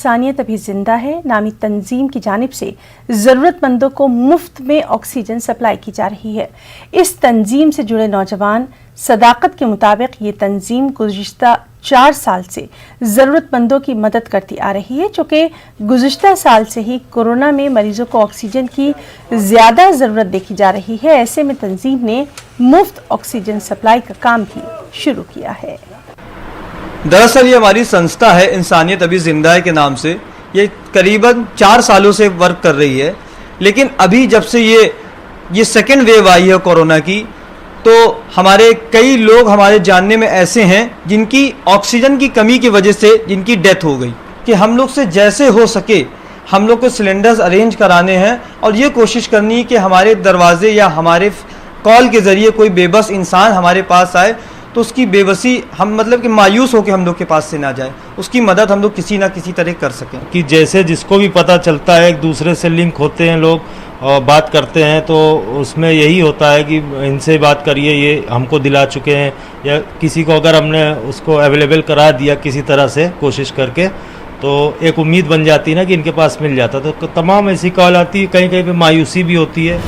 इंसानियत अभी जिंदा है नामी तंजीम की जानिब से ज़रूरतमंदों को मुफ्त में ऑक्सीजन सप्लाई की जा रही है। इस तंजीम से जुड़े नौजवान सदाकत के मुताबिक ये तंजीम गुज़िश्ता 4 साल से ज़रूरतमंदों की मदद करती आ रही है। चूँकि गुज़िश्ता साल से ही कोरोना में मरीजों को ऑक्सीजन की ज़्यादा ज़रूरत देखी जा रही है, ऐसे में तंजीम ने मुफ्त ऑक्सीजन सप्लाई का काम भी शुरू किया है। दरअसल ये हमारी संस्था है इंसानियत अभी ज़िंदा है के नाम से। ये करीबन 4 सालों से वर्क कर रही है, लेकिन अभी जब से ये सेकेंड वेव आई है कोरोना की, तो हमारे कई लोग हमारे जानने में ऐसे हैं जिनकी ऑक्सीजन की कमी की वजह से जिनकी डेथ हो गई। कि हम लोग से जैसे हो सके हम लोग को सिलेंडर्स अरेंज कराने हैं और ये कोशिश करनी है कि हमारे दरवाजे या हमारे कॉल के ज़रिए कोई बेबस इंसान हमारे पास आए तो उसकी बेबसी हम मतलब कि मायूस होकर हम लोग के पास से ना जाए, उसकी मदद हम लोग किसी ना किसी तरह कर सकें। कि जैसे जिसको भी पता चलता है एक दूसरे से लिंक होते हैं लोग और बात करते हैं, तो उसमें यही होता है कि इनसे बात करिए, ये हमको दिला चुके हैं, या किसी को अगर हमने उसको अवेलेबल करा दिया किसी तरह से कोशिश करके, तो एक उम्मीद बन जाती है ना कि इनके पास मिल जाता। तो तमाम ऐसी कॉल आती है, कहीं कहीं पे मायूसी भी होती है।